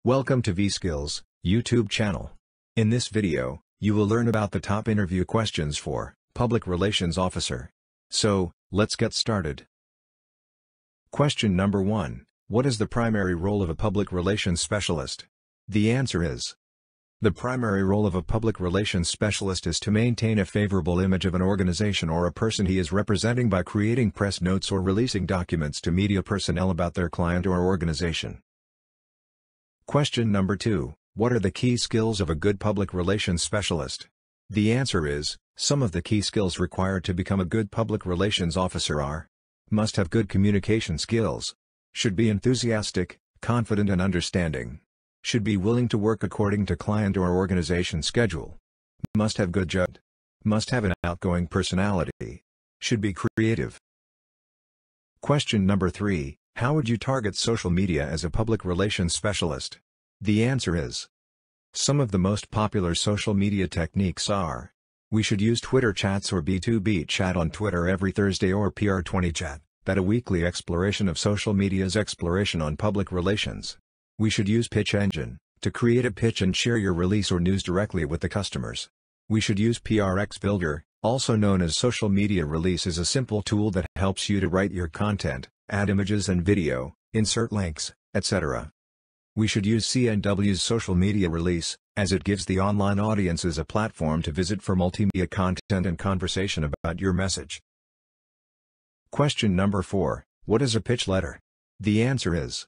Welcome to vSkills YouTube channel. In this video, you will learn about the top interview questions for Public Relations Officer. So, let's get started. Question number 1. What is the primary role of a public relations specialist? The answer is: the primary role of a public relations specialist is to maintain a favorable image of an organization or a person he is representing by creating press notes or releasing documents to media personnel about their client or organization. Question number 2. What are the key skills of a good public relations specialist? The answer is: some of the key skills required to become a good public relations officer are: must have good communication skills, should be enthusiastic, confident and understanding, should be willing to work according to client or organization schedule, must have good judgment, must have an outgoing personality, should be creative. Question number 3. How would you target social media as a public relations specialist? The answer is: some of the most popular social media techniques are: we should use Twitter chats or B2B chat on Twitter every Thursday, or PR20 chat, that a weekly exploration of social media's exploration on public relations. We should use Pitch Engine, to create a pitch and share your release or news directly with the customers. We should use PRX Builder, also known as Social Media Release, as a simple tool that helps you to write your content, add images and video, insert links, etc. We should use CNW's Social Media Release, as it gives the online audiences a platform to visit for multimedia content and conversation about your message. Question number 4. What is a pitch letter? The answer is: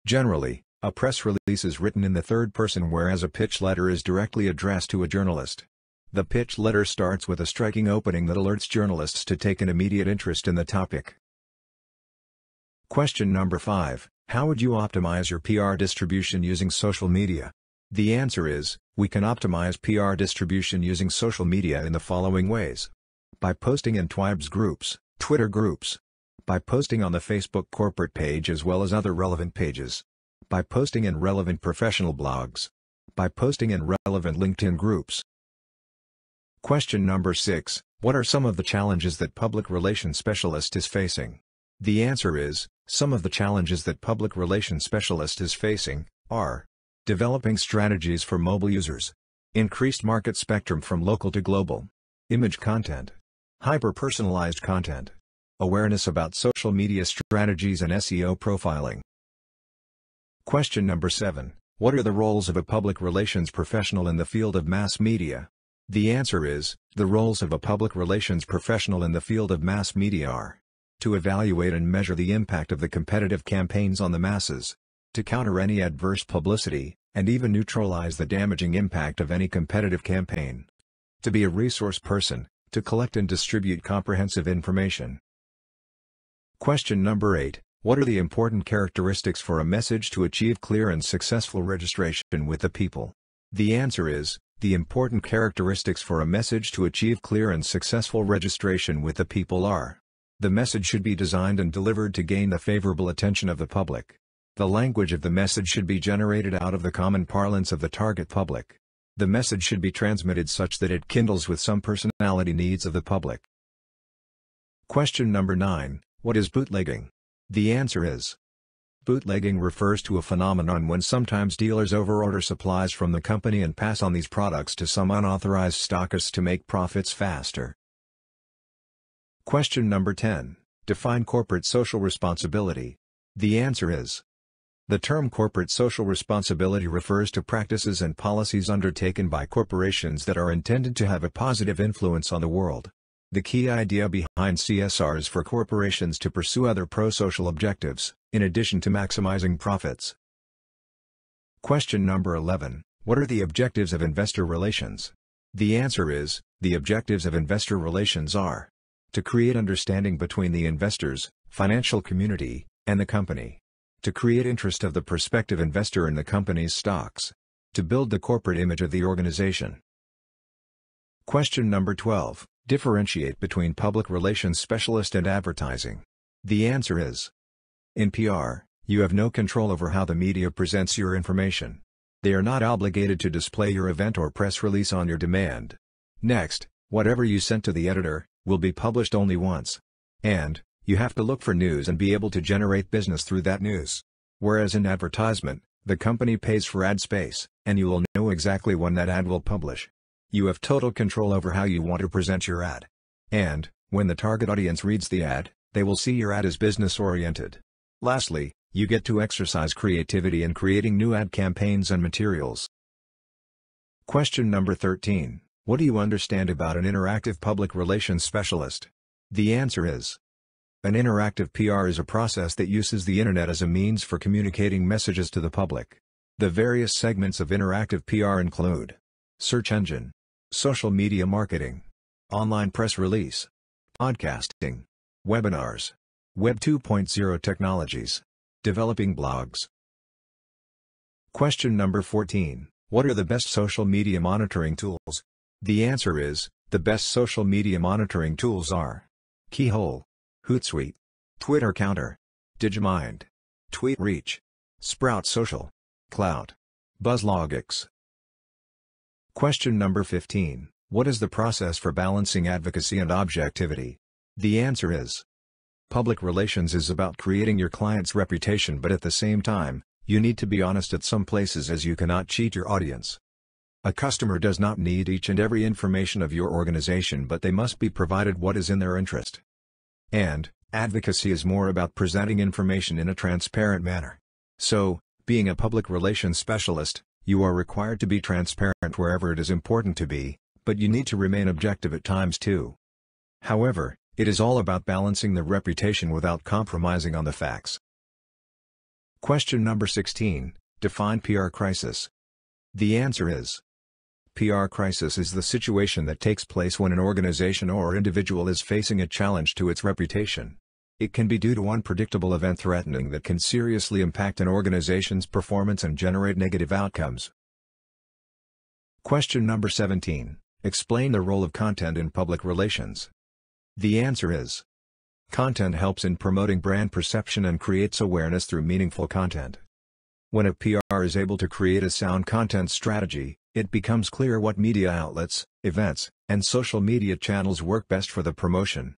generally, a press release is written in the third person, whereas a pitch letter is directly addressed to a journalist. The pitch letter starts with a striking opening that alerts journalists to take an immediate interest in the topic. Question number 5. How would you optimize your PR distribution using social media? The answer is: we can optimize PR distribution using social media in the following ways. By posting in TWIBES groups, Twitter groups. By posting on the Facebook corporate page as well as other relevant pages. By posting in relevant professional blogs. By posting in relevant LinkedIn groups. Question number 6. What are some of the challenges that public relations specialist is facing? The answer is: some of the challenges that public relations specialist is facing are: developing strategies for mobile users, increased market spectrum from local to global, image content, hyper-personalized content, awareness about social media strategies and SEO profiling. Question number 7. What are the roles of a public relations professional in the field of mass media? The answer is: the roles of a public relations professional in the field of mass media are: to evaluate and measure the impact of the competitive campaigns on the masses, to counter any adverse publicity, and even neutralize the damaging impact of any competitive campaign, to be a resource person, to collect and distribute comprehensive information. Question number 8. What are the important characteristics for a message to achieve clear and successful registration with the people? The answer is: the important characteristics for a message to achieve clear and successful registration with the people are: the message should be designed and delivered to gain the favorable attention of the public. The language of the message should be generated out of the common parlance of the target public. The message should be transmitted such that it kindles with some personality needs of the public. Question number 9. What is bootlegging? The answer is: bootlegging refers to a phenomenon when sometimes dealers overorder supplies from the company and pass on these products to some unauthorized stockists to make profits faster. Question number 10. Define corporate social responsibility. The answer is: the term corporate social responsibility refers to practices and policies undertaken by corporations that are intended to have a positive influence on the world. The key idea behind CSR is for corporations to pursue other pro-social objectives, in addition to maximizing profits. Question number 11. What are the objectives of investor relations? The answer is: the objectives of investor relations are: to create understanding between the investors, financial community, and the company. To create interest of the prospective investor in the company's stocks. To build the corporate image of the organization. Question number 12. Differentiate between public relations specialist and advertising. The answer is: in PR, you have no control over how the media presents your information. They are not obligated to display your event or press release on your demand. Next, whatever you sent to the editor will be published only once. And you have to look for news and be able to generate business through that news. Whereas in advertisement, The company pays for ad space, and you will know exactly when that ad will publish. You have total control over how you want to present your ad. And, when the target audience reads the ad, they will see your ad as business-oriented. Lastly, you get to exercise creativity in creating new ad campaigns and materials. Question number 13. What do you understand about an interactive public relations specialist? The answer is: an interactive PR is a process that uses the internet as a means for communicating messages to the public. The various segments of interactive PR include search engine, social media marketing, online press release, podcasting, webinars, Web 2.0 technologies, developing blogs. Question number 14. What are the best social media monitoring tools? The answer is: the best social media monitoring tools are Keyhole, Hootsuite, Twitter Counter, Digimind, TweetReach, Sprout Social, Clout, BuzzLogix. Question number 15. What is the process for balancing advocacy and objectivity? The answer is: public relations is about creating your client's reputation, but at the same time, you need to be honest at some places, as you cannot cheat your audience. A customer does not need each and every information of your organization, but they must be provided what is in their interest. And, advocacy is more about presenting information in a transparent manner. So, being a public relations specialist, you are required to be transparent wherever it is important to be, but you need to remain objective at times too. However, it is all about balancing the reputation without compromising on the facts. Question number 16. Define PR crisis. The answer is: PR crisis is the situation that takes place when an organization or individual is facing a challenge to its reputation. It can be due to unpredictable event threatening that can seriously impact an organization's performance and generate negative outcomes. Question number 17. Explain the role of content in public relations. The answer is: content helps in promoting brand perception and creates awareness through meaningful content. When a PR is able to create a sound content strategy, it becomes clear what media outlets, events, and social media channels work best for the promotion.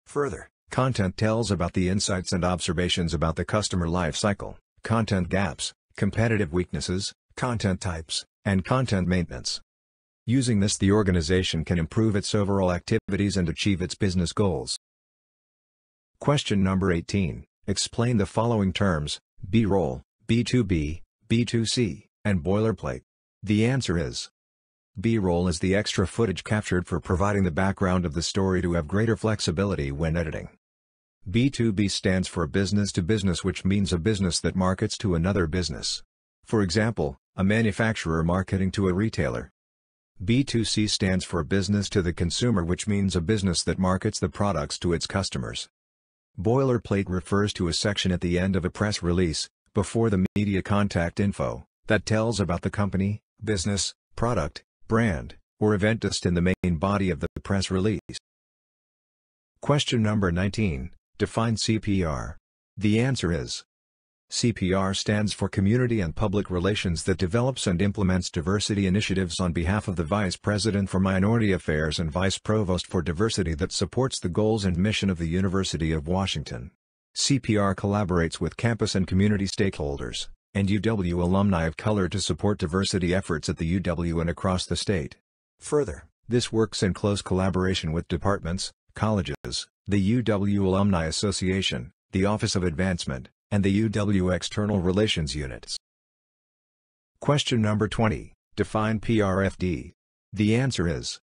Further, content tells about the insights and observations about the customer life cycle, content gaps, competitive weaknesses, content types, and content maintenance. Using this, the organization can improve its overall activities and achieve its business goals. Question number 18. Explain the following terms: B-roll, B2B, B2C, and boilerplate. The answer is: B-roll is the extra footage captured for providing the background of the story to have greater flexibility when editing. B2B stands for business to business, which means a business that markets to another business. For example, a manufacturer marketing to a retailer. B2C stands for business to the consumer, which means a business that markets the products to its customers. Boilerplate refers to a section at the end of a press release, before the media contact info, that tells about the company, business, product, brand, or event just in the main body of the press release. Question number 19. Define CPR. The answer is: CPR stands for Community and Public Relations, that develops and implements diversity initiatives on behalf of the Vice President for Minority Affairs and Vice Provost for Diversity, that supports the goals and mission of the University of Washington. CPR collaborates with campus and community stakeholders, and UW alumni of color to support diversity efforts at the UW and across the state. Further, this works in close collaboration with departments, colleges, the UW Alumni Association, the Office of Advancement, and the UW External Relations Units. Question number 20. Define PRFD. The answer is: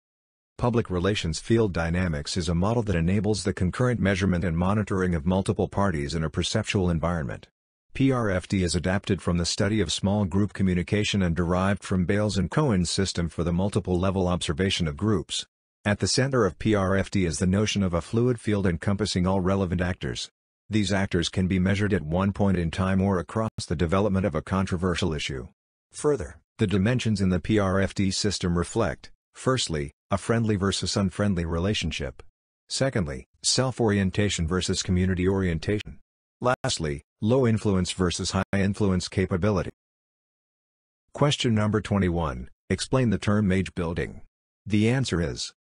Public Relations Field Dynamics is a model that enables the concurrent measurement and monitoring of multiple parties in a perceptual environment. PRFD is adapted from the study of small group communication and derived from Bales and Cohen's system for the multiple-level observation of groups. At the center of PRFD is the notion of a fluid field encompassing all relevant actors. These actors can be measured at one point in time or across the development of a controversial issue. Further, the dimensions in the PRFD system reflect, firstly, a friendly versus unfriendly relationship. Secondly, self-orientation versus community orientation. Lastly, low influence versus high influence capability. Question number 21. Explain the term age building. The answer is: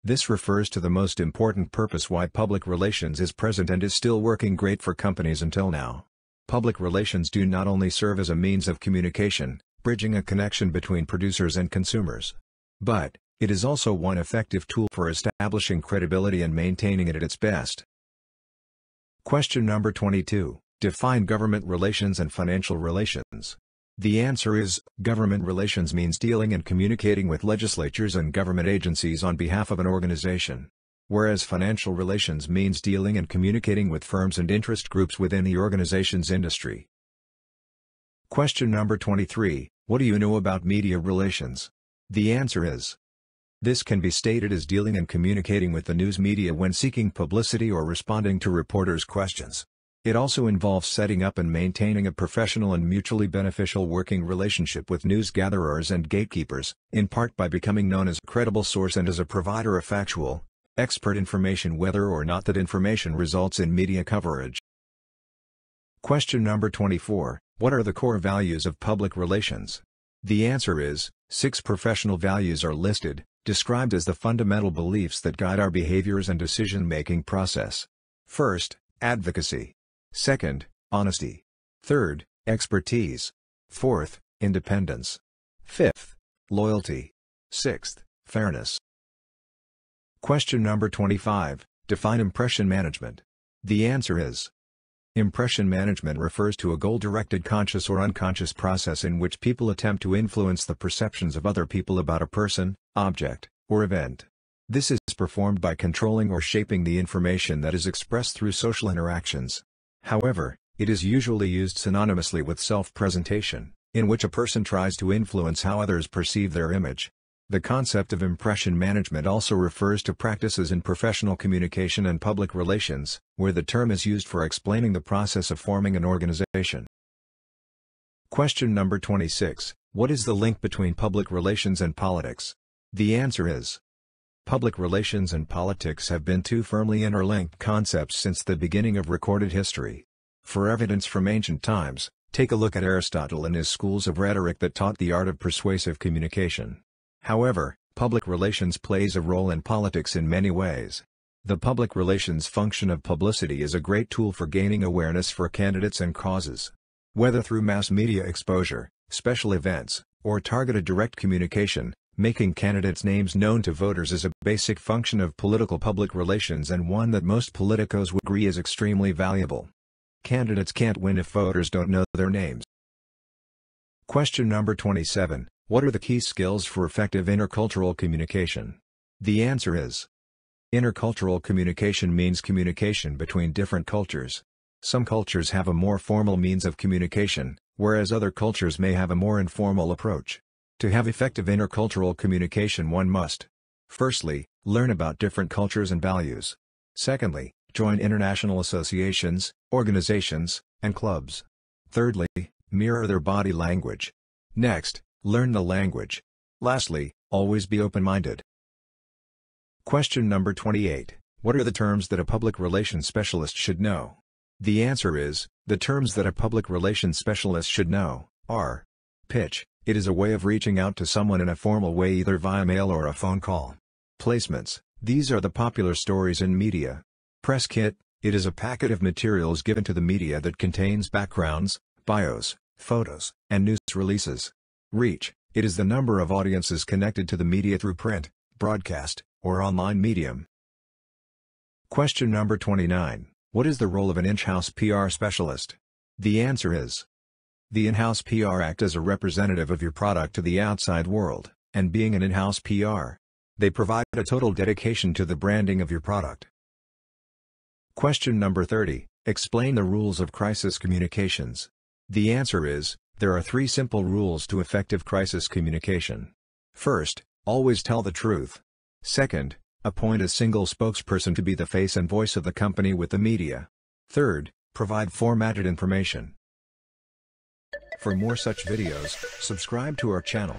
this refers to the most important purpose why public relations is present and is still working great for companies until now. Public relations do not only serve as a means of communication, bridging a connection between producers and consumers, but it is also one effective tool for establishing credibility and maintaining it at its best. Question number 22. Define government relations and financial relations. The answer is, government relations means dealing and communicating with legislatures and government agencies on behalf of an organization, whereas financial relations means dealing and communicating with firms and interest groups within the organization's industry. Question number 23. What do you know about media relations? The answer is, this can be stated as dealing and communicating with the news media when seeking publicity or responding to reporters' questions. It also involves setting up and maintaining a professional and mutually beneficial working relationship with news gatherers and gatekeepers, in part by becoming known as a credible source and as a provider of factual, expert information whether or not that information results in media coverage. Question number 24. What are the core values of public relations? The answer is, 6 professional values are listed, described as the fundamental beliefs that guide our behaviors and decision-making process. First, advocacy. Second, honesty. Third, expertise. Fourth, independence. Fifth, loyalty. Sixth, fairness. Question number 25. Define impression management. The answer is, impression management refers to a goal-directed conscious or unconscious process in which people attempt to influence the perceptions of other people about a person, object, or event. This is performed by controlling or shaping the information that is expressed through social interactions. However, it is usually used synonymously with self-presentation, in which a person tries to influence how others perceive their image. The concept of impression management also refers to practices in professional communication and public relations, where the term is used for explaining the process of forming an organization. Question number 26. What is the link between public relations and politics? The answer is, public relations and politics have been two firmly interlinked concepts since the beginning of recorded history. For evidence from ancient times, take a look at Aristotle and his schools of rhetoric that taught the art of persuasive communication. However, public relations plays a role in politics in many ways. The public relations function of publicity is a great tool for gaining awareness for candidates and causes. Whether through mass media exposure, special events, or targeted direct communication, making candidates' names known to voters is a basic function of political public relations and one that most politicos would agree is extremely valuable. Candidates can't win if voters don't know their names. Question number 27. What are the key skills for effective intercultural communication? The answer is, intercultural communication means communication between different cultures. Some cultures have a more formal means of communication, whereas other cultures may have a more informal approach. To have effective intercultural communication, one must, firstly, learn about different cultures and values. Secondly, join international associations, organizations, and clubs. Thirdly, mirror their body language. Next, learn the language. Lastly, always be open-minded. Question number 28. What are the terms that a public relations specialist should know? The answer is, the terms that a public relations specialist should know are, pitch. It is a way of reaching out to someone in a formal way either via mail or a phone call. Placements. These are the popular stories in media. Press kit. It is a packet of materials given to the media that contains backgrounds, bios, photos, and news releases. Reach. It is the number of audiences connected to the media through print, broadcast, or online medium. Question number 29. What is the role of an in-house PR specialist? The answer is, the in-house PR acts as a representative of your product to the outside world, and being an in-house PR, they provide a total dedication to the branding of your product. Question number 30. Explain the rules of crisis communications. The answer is, there are 3 simple rules to effective crisis communication. First, always tell the truth. Second, appoint a single spokesperson to be the face and voice of the company with the media. Third, provide formatted information. For more such videos, subscribe to our channel.